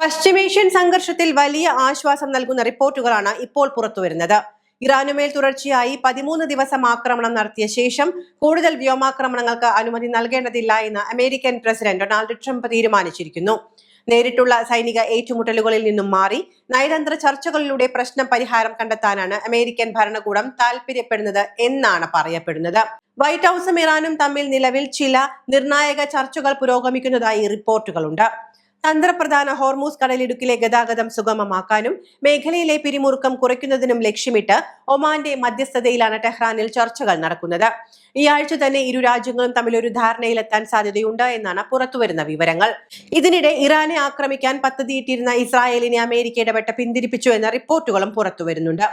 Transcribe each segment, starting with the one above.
പശ്ചിമേഷ്യൻ സംഘർഷത്തിൽ വലിയ ആശ്വാസം നൽകുന്ന റിപ്പോർട്ടുകളാണ് ഇപ്പോൾ പുറത്തുവരുന്നത്. ഇറാനുമേൽ തുടർച്ചയായി 13 ദിവസം ആക്രമണം നടത്തിയ ശേഷം കൂടുതൽ വ്യോമാക്രമണങ്ങൾക്ക് അനുമതി നൽകേണ്ടതില്ല എന്ന് അമേരിക്കൻ പ്രസിഡന്റ് ഡൊണാൾഡ് ട്രംപ് തീരുമാനിച്ചിരിക്കുന്നു. നേരിട്ടുള്ള സൈനിക ഏറ്റുമുട്ടലുകളിൽ നിന്നും മാറി നയതന്ത്ര ചർച്ചകളിലൂടെ പ്രശ്നം പരിഹാരം കണ്ടെത്താനാണ് അമേരിക്കൻ ഭരണകൂടം താൽപര്യപ്പെടുന്നത് എന്നാണ് പറയപ്പെടുന്നത്. വൈറ്റ് ഹൌസും ഇറാനും തമ്മിൽ നിലവിൽ ചില നിർണായക ചർച്ചകൾ പുരോഗമിക്കുന്നതായി റിപ്പോർട്ടുകളുണ്ട്. തന്ത്രപ്രധാന ഹോർമൂസ് കടലിടുക്കിലെ ഗതാഗതം സുഗമമാക്കാനും മേഖലയിലെ പിരിമുറുക്കം കുറയ്ക്കുന്നതിനും ലക്ഷ്യമിട്ട് ഒമാന്റെ മധ്യസ്ഥതയിലാണ് ടെഹ്റാനിൽ ചർച്ചകൾ നടക്കുന്നത്. ഈ ആഴ്ച തന്നെ ഇരു രാജ്യങ്ങളും തമ്മിൽ ഒരു ധാരണയിലെത്താൻ സാധ്യതയുണ്ട് എന്നാണ് പുറത്തുവരുന്ന വിവരങ്ങൾ. ഇതിനിടെ ഇറാനെ ആക്രമിക്കാൻ പദ്ധതിയിട്ടിരുന്ന ഇസ്രായേലിനെ അമേരിക്ക ഇടപെട്ട് പിന്തിരിപ്പിച്ചു എന്ന റിപ്പോർട്ടുകളും പുറത്തുവരുന്നുണ്ട്.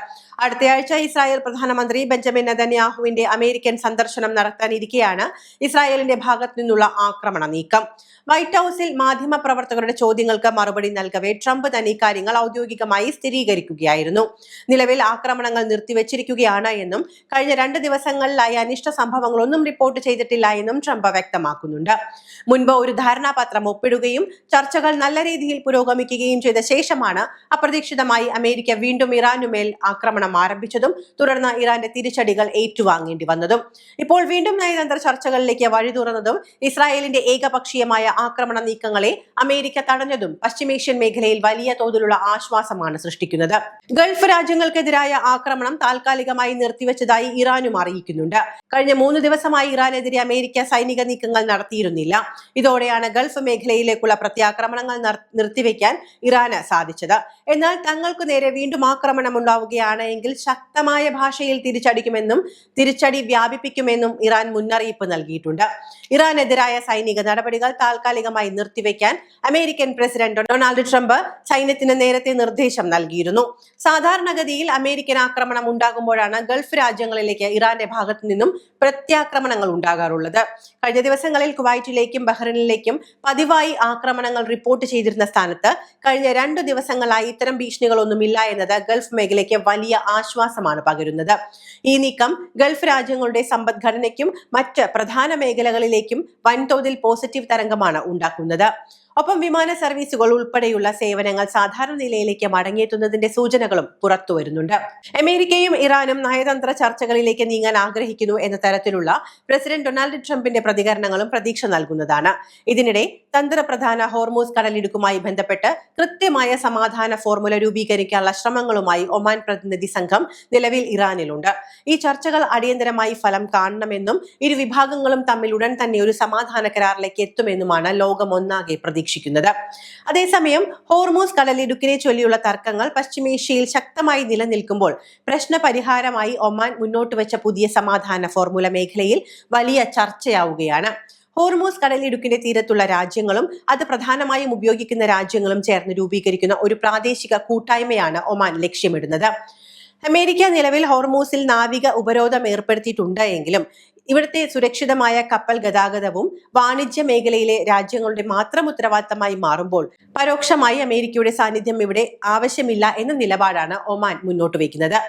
അടുത്തയാഴ്ച ഇസ്രായേൽ പ്രധാനമന്ത്രി ബെഞ്ചമിൻ നെതന്യാഹുവിന്റെ അമേരിക്കൻ സന്ദർശനം നടത്താനിരിക്കെയാണ് ഇസ്രായേലിന്റെ ഭാഗത്തു നിന്നുള്ള ആക്രമണ നീക്കം. വൈറ്റ് ഹൌസിൽ മാധ്യമപ്രവർത്തകരുടെ ചോദ്യങ്ങൾക്ക് മറുപടി നൽകവേ ട്രംപ് തന്നെ ഇക്കാര്യങ്ങൾ ഔദ്യോഗികമായി സ്ഥിരീകരിക്കുകയായിരുന്നു. നിലവിൽ ആക്രമണങ്ങൾ നിർത്തിവെച്ചിരിക്കുകയാണ് എന്നും കഴിഞ്ഞ 2 ദിവസങ്ങളിലായി അനിഷ്ട സംഭവങ്ങളൊന്നും റിപ്പോർട്ട് ചെയ്തിട്ടില്ല എന്നും ട്രംപ് വ്യക്തമാക്കുന്നുണ്ട്. മുൻപ് ഒരു ധാരണാപത്രം ഒപ്പിടുകയും ചർച്ചകൾ നല്ല രീതിയിൽ പുരോഗമിക്കുകയും ചെയ്ത ശേഷമാണ് അപ്രതീക്ഷിതമായി അമേരിക്ക വീണ്ടും ഇറാനുമേൽ ആക്രമണം ആരംഭിച്ചതും തുടർന്ന് ഇറാന്റെ തിരിച്ചടികൾ ഏറ്റുവാങ്ങേണ്ടി വന്നതും. ഇപ്പോൾ വീണ്ടും നയതന്ത്ര ചർച്ചകളിലേക്ക് വഴി തുറന്നതും ഇസ്രായേലിന്റെ ഏകപക്ഷീയമായ ആക്രമണ നീക്കങ്ങളെ അമേരിക്ക തടഞ്ഞതും പശ്ചിമേഷ്യൻ മേഖലയിൽ വലിയ തോതിലുള്ള ആശ്വാസമാണ് സൃഷ്ടിക്കുന്നത്. ഗൾഫ് രാജ്യങ്ങൾക്കെതിരായ ആക്രമണം താൽക്കാലികമായി നിർത്തിവെച്ചതായി ഇറാനും അറിയിക്കുന്നുണ്ട്. കഴിഞ്ഞ 3 ദിവസമായി ഇറാനെതിരെ അമേരിക്ക സൈനിക നീക്കങ്ങൾ നടത്തിയിരുന്നില്ല. ഇതോടെയാണ് ഗൾഫ് മേഖലയിലേക്കുള്ള പ്രത്യാക്രമണങ്ങൾ നിർത്തിവെക്കാൻ ഇറാന് സാധിച്ചത്. എന്നാൽ തങ്ങൾക്കു നേരെ വീണ്ടും ആക്രമണം ഉണ്ടാവുകയാണ് എങ്കിൽ ശക്തമായ ഭാഷയിൽ തിരിച്ചടിക്കുമെന്നും തിരിച്ചടി വ്യാപിപ്പിക്കുമെന്നും ഇറാൻ മുന്നറിയിപ്പ് നൽകിയിട്ടുണ്ട്. ഇറാനെതിരായ സൈനിക നടപടികൾ താൽക്കാലികമായി നിർത്തിവെക്കാൻ അമേരിക്കൻ പ്രസിഡന്റ് ഡൊണാൾഡ് ട്രംപ് സൈന്യത്തിന് നേരത്തെ നിർദ്ദേശം നൽകിയിരുന്നു. സാധാരണഗതിയിൽ അമേരിക്കൻ ആക്രമണം ഉണ്ടാകുമ്പോഴാണ് ഗൾഫ് രാജ്യങ്ങളിലേക്ക് ഇറാന്റെ ഭാഗത്തു നിന്നും പ്രത്യാക്രമണങ്ങൾ ഉണ്ടാകാറുള്ളത്. കഴിഞ്ഞ ദിവസങ്ങളിൽ കുവൈറ്റിലേക്കും ബഹ്റൈനിലേക്കും പതിവായി ആക്രമണങ്ങൾ റിപ്പോർട്ട് ചെയ്തിരുന്ന സ്ഥാനത്ത് കഴിഞ്ഞ 2 ദിവസങ്ങളായി ഇത്തരം ഭീഷണികളൊന്നുമില്ല എന്നത് ഗൾഫ് മേഖലയ്ക്ക് വലിയ ആശ്വാസമാണ് പകരുന്നത്. ഈ നീക്കം ഗൾഫ് രാജ്യങ്ങളുടെ സമ്പദ്ഘടനയ്ക്കും മറ്റ് പ്രധാന മേഖലകളിലേക്കും വൻതോതിൽ പോസിറ്റീവ് തരംഗമാണ് ഉണ്ടാക്കുന്നത്. ഒപ്പം വിമാന സർവീസുകൾ ഉൾപ്പെടെയുള്ള സേവനങ്ങൾ സാധാരണ നിലയിലേക്ക് മടങ്ങിയെത്തുന്നതിന്റെ സൂചനകളും പുറത്തു വരുന്നുണ്ട്. അമേരിക്കയും ഇറാനും നയതന്ത്ര ചർച്ചകളിലേക്ക് നീങ്ങാൻ ആഗ്രഹിക്കുന്നു എന്ന തരത്തിലുള്ള പ്രസിഡന്റ് ഡൊണാൾഡ് ട്രംപിന്റെ പ്രതികരണങ്ങളും പ്രതീക്ഷ നൽകുന്നതാണ്. ഇതിനിടെ തന്ത്രപ്രധാന ഹോർമൂസ് കടലിടുക്കുമായി ബന്ധപ്പെട്ട് കൃത്യമായ സമാധാന ഫോർമുല രൂപീകരിക്കാനുള്ള ശ്രമങ്ങളുമായി ഒമാൻ പ്രതിനിധി സംഘം നിലവിൽ ഇറാനിലുണ്ട്. ഈ ചർച്ചകൾ അടിയന്തരമായി ഫലം കാണണമെന്നും ഇരു വിഭാഗങ്ങളും തമ്മിൽ ഉടൻ തന്നെ ഒരു സമാധാന കരാറിലേക്ക് എത്തുമെന്നുമാണ് ലോകം ഒന്നാകെ പ്രതീക്ഷിക്കുന്നത്. അതേസമയം ഹോർമൂസ് കടലിടുക്കിനെ ചൊല്ലിയുള്ള തർക്കങ്ങൾ പശ്ചിമേഷ്യയിൽ ശക്തമായി നിലനിൽക്കുമ്പോൾ പ്രശ്ന പരിഹാരമായി ഒമാൻ മുന്നോട്ട് വെച്ച പുതിയ സമാധാന ഫോർമുല മേഖലയിൽ വലിയ ചർച്ചയാവുകയാണ്. ഹോർമൂസ് കടലിടുക്കിന്റെ തീരത്തുള്ള രാജ്യങ്ങളും അത് പ്രധാനമായും ഉപയോഗിക്കുന്ന രാജ്യങ്ങളും ചേർന്ന് രൂപീകരിക്കുന്ന ഒരു പ്രാദേശിക കൂട്ടായ്മയാണ് ഒമാൻ ലക്ഷ്യമിടുന്നത്. അമേരിക്ക നിലവിൽ ഹോർമൂസിൽ നാവിക ഉപരോധം ഏർപ്പെടുത്തിയിട്ടുണ്ട് എങ്കിലും ഇവിടുത്തെ സുരക്ഷിതമായ കപ്പൽ ഗതാഗതവും വാണിജ്യ മേഖലയിലെ രാജ്യങ്ങളുടെ മാത്രം ഉത്തരവാദിത്തമായി മാറുമ്പോൾ പരോക്ഷമായി അമേരിക്കയുടെ സാന്നിധ്യം ഇവിടെ ആവശ്യമില്ല എന്ന നിലപാടാണ് ഒമാൻ മുന്നോട്ട് വയ്ക്കുന്നത്.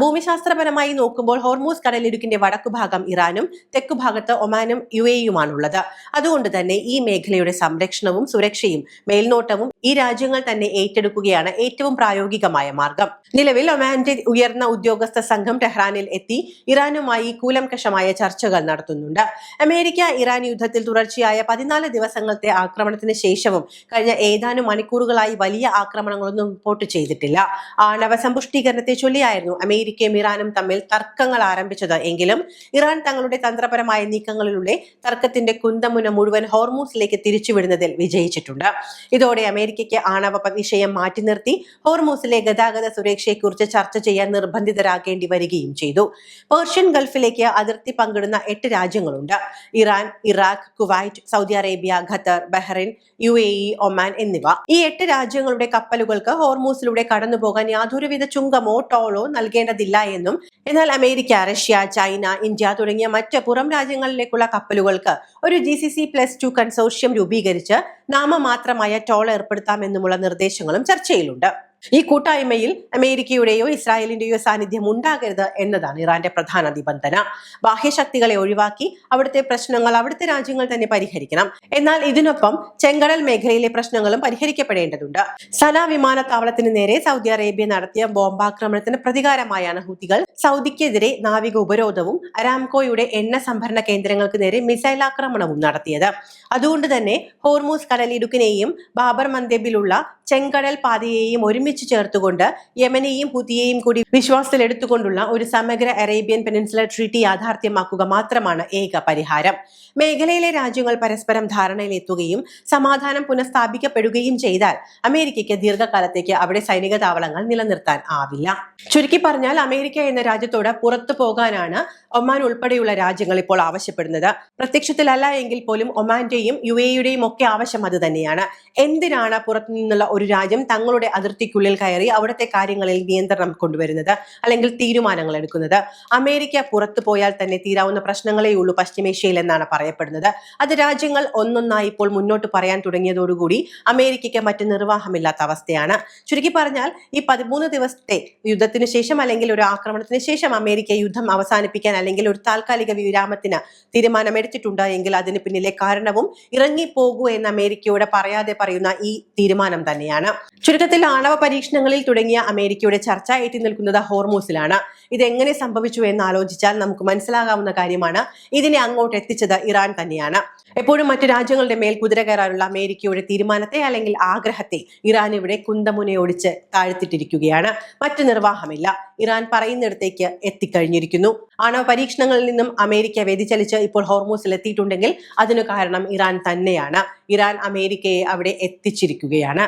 ഭൂമിശാസ്ത്രപരമായി നോക്കുമ്പോൾ ഹോർമൂസ് കടലിടുക്കിന്റെ വടക്കുഭാഗം ഇറാനും തെക്കുഭാഗത്ത് ഒമാനും UAE-യുമാണുള്ളത്. അതുകൊണ്ട് തന്നെ ഈ മേഖലയുടെ സംരക്ഷണവും സുരക്ഷയും മേൽനോട്ടവും ഈ രാജ്യങ്ങൾ തന്നെ ഏറ്റെടുക്കുകയാണ് ഏറ്റവും പ്രായോഗികമായ മാർഗം. നിലവിൽ ഒമാന്റെ ഉയർന്ന ഉദ്യോഗസ്ഥ സംഘം ടെഹ്റാനിൽ എത്തി ഇറാനുമായി കൂലംകഷമായ ചർച്ചകൾ നടത്തുന്നുണ്ട്. അമേരിക്ക ഇറാൻ യുദ്ധത്തിൽ തുടർച്ചയായ 14 ദിവസങ്ങളത്തെ ആക്രമണത്തിന് ശേഷവും കഴിഞ്ഞ ഏതാനും മണിക്കൂറുകളായി വലിയ ആക്രമണങ്ങളൊന്നും റിപ്പോർട്ട് ചെയ്തിട്ടില്ല. ആണവ സമ്പുഷ്ടീകരണത്തെ ചൊല്ലിയായിരുന്നു അമേരിക്കയും ഇറാനും തമ്മിൽ തർക്കങ്ങൾ ആരംഭിച്ചത് എങ്കിലും ഇറാൻ തങ്ങളുടെ തന്ത്രപരമായ നീക്കങ്ങളിലൂടെ തർക്കത്തിന്റെ കുന്തമുന മുഴുവൻ ഹോർമൂസിലേക്ക് തിരിച്ചുവിടുന്നതിൽ വിജയിച്ചിട്ടുണ്ട്. ഇതോടെ അമേരിക്കയ്ക്ക് ആണവ വിഷയം മാറ്റി നിർത്തി ഹോർമൂസിലെ ഗതാഗത സുരക്ഷയെക്കുറിച്ച് ചർച്ച ചെയ്യാൻ നിർബന്ധിതരാകേണ്ടി വരികയും ചെയ്തു. പേർഷ്യൻ ഗൾഫിലേക്ക് അതിർത്തി പങ്കിടുന്ന 8 രാജ്യങ്ങളുണ്ട്. Iran, Iraq, Kuwait, Saudi Arabia, Qatar, Bahrain, UAE, Oman എന്നിവ. ഈ 8 രാജ്യങ്ങളുടെ കപ്പലുകൾക്ക് ഹോർമൂസിലൂടെ കടന്നുപോകാൻ യാതൊരുവിധ ചുങ്കമോ ടോളോ നൽകേണ്ടതില്ല എന്നും, എന്നാൽ അമേരിക്ക, റഷ്യ, ചൈന, ഇന്ത്യ തുടങ്ങിയ മറ്റ് പുറം രാജ്യങ്ങളിലേക്കുള്ള കപ്പലുകൾക്ക് ഒരു GCC+2 കൺസോർഷ്യം രൂപീകരിച്ച് നാമമാത്രമായ ടോൾ ഏർപ്പെടുത്താമെന്നുമുള്ള നിർദ്ദേശങ്ങളും ചർച്ചയിലുണ്ട്. ഈ കൂട്ടായ്മയിൽ അമേരിക്കയുടെയോ ഇസ്രായേലിന്റെയോ സാന്നിധ്യം ഉണ്ടാകരുത് എന്നതാണ് ഇറാന്റെ പ്രധാന നിബന്ധന. ബാഹ്യശക്തികളെ ഒഴിവാക്കി അവിടുത്തെ പ്രശ്നങ്ങൾ അവിടുത്തെ രാജ്യങ്ങൾ തന്നെ പരിഹരിക്കണം. എന്നാൽ ഇതിനൊപ്പം ചെങ്കടൽ മേഖലയിലെ പ്രശ്നങ്ങളും പരിഹരിക്കപ്പെടേണ്ടതുണ്ട്. സന വിമാനത്താവളത്തിന് നേരെ സൗദി അറേബ്യ നടത്തിയ ബോംബാക്രമണത്തിന് പ്രതികാരമായാണ് ഹൂതികൾ സൗദിക്കെതിരെ നാവിക ഉപരോധവും അരാംകോയുടെ എണ്ണ സംഭരണ കേന്ദ്രങ്ങൾക്ക് നേരെ മിസൈൽ ആക്രമണവും നടത്തിയത്. അതുകൊണ്ട് തന്നെ ഹോർമൂസ് കടലിടുക്കിനെയും ബാബർ മന്ദബിലുള്ള ചെങ്കടൽ പാതയെയും ഒരുമിച്ച് ചേർത്തുകൊണ്ട് യമനെയും ഹൂതിയെയും കൂടി വിശ്വാസത്തിലെടുത്തുകൊണ്ടുള്ള ഒരു സമഗ്ര അറേബ്യൻ പെനിൻസുലർ ട്രീറ്റി യാഥാർത്ഥ്യമാക്കുക മാത്രമാണ് ഏക പരിഹാരം. മേഖലയിലെ രാജ്യങ്ങൾ പരസ്പരം ധാരണയിലെത്തുകയും സമാധാനം പുനഃസ്ഥാപിക്കപ്പെടുകയും ചെയ്താൽ അമേരിക്കയ്ക്ക് ദീർഘകാലത്തേക്ക് അവിടെ സൈനിക താവളങ്ങൾ നിലനിർത്താൻ ആവില്ല. ചുരുക്കി പറഞ്ഞാൽ അമേരിക്ക എന്ന രാജ്യത്തോട് പുറത്തു പോകാനാണ് ഒമാൻ ഉൾപ്പെടെയുള്ള രാജ്യങ്ങൾ ഇപ്പോൾ ആവശ്യപ്പെടുന്നത്. പ്രത്യക്ഷത്തിലല്ല എങ്കിൽ പോലും ഒമാന്റെയും UAEയുടെയും ഒക്കെ ആവശ്യം അത് തന്നെയാണ്. എന്തിനാണ് പുറത്തു നിന്നുള്ള ഒരു രാജ്യം തങ്ങളുടെ അതിർത്തിക്കുള്ളിൽ കയറി അവിടുത്തെ കാര്യങ്ങളിൽ നിയന്ത്രണം കൊണ്ടുവരുന്നത് അല്ലെങ്കിൽ തീരുമാനങ്ങൾ എടുക്കുന്നത്? അമേരിക്ക പുറത്തു പോയാൽ തന്നെ തീരാവുന്ന പ്രശ്നങ്ങളേ ഉള്ളൂ പശ്ചിമേഷ്യയിൽ എന്നാണ് പറയപ്പെടുന്നത്. അത് രാജ്യങ്ങൾ ഒന്നൊന്നായി ഇപ്പോൾ മുന്നോട്ട് പറയാൻ തുടങ്ങിയതോടുകൂടി അമേരിക്കയ്ക്ക് മറ്റ് നിർവാഹമില്ലാത്ത അവസ്ഥയാണ്. ചുരുക്കി പറഞ്ഞാൽ ഈ 13 ദിവസത്തെ യുദ്ധത്തിന് ശേഷം അല്ലെങ്കിൽ ഒരു ആക്രമണത്തിന് ശേഷം അമേരിക്ക യുദ്ധം അവസാനിപ്പിക്കാൻ അല്ലെങ്കിൽ ഒരു താൽക്കാലിക വിരാമത്തിന് തീരുമാനമെടുത്തിട്ടുണ്ട് എങ്കിൽ അതിന് പിന്നിലെ കാരണവും ഇറങ്ങിപ്പോകൂ എന്ന് അമേരിക്കയോട് പറയാതെ പറയുന്ന ഈ തീരുമാനം തന്നെയാണ്. ചുരുക്കത്തിൽ ആണവ പരീക്ഷണങ്ങളിൽ തുടങ്ങിയ അമേരിക്കയുടെ ചർച്ച എത്തി നിൽക്കുന്നത് ഹോർമൂസിലാണ്. ഇതെങ്ങനെ സംഭവിച്ചു എന്ന് ആലോചിച്ചാൽ നമുക്ക് മനസ്സിലാകാവുന്ന കാര്യമാണ് ഇതിനെ അങ്ങോട്ട് എത്തിച്ചത് ഇറാൻ തന്നെയാണ്. എപ്പോഴും മറ്റു രാജ്യങ്ങളുടെ മേൽ കുതിര കയറാനുള്ള അമേരിക്കയുടെ തീരുമാനത്തെ അല്ലെങ്കിൽ ആഗ്രഹത്തെ ഇറാൻ ഇവിടെ കുന്തമുനയൊടിച്ച് താഴ്ത്തിട്ടിരിക്കുകയാണ്. മറ്റു നിർവാഹമില്ല. ഇറാൻ പറയുന്നിടത്തേക്ക് എത്തിക്കഴിഞ്ഞിരിക്കുന്നു. ആണവ പരീക്ഷണങ്ങളിൽ നിന്നും അമേരിക്ക വ്യതിചലിച്ച് ഇപ്പോൾ ഹോർമൂസിൽ എത്തിയിട്ടുണ്ടെങ്കിൽ അതിനു കാരണം ഇറാൻ തന്നെയാണ്. ഇറാൻ അമേരിക്കയെ അവിടെ എത്തിച്ചിരിക്കുകയാണ്.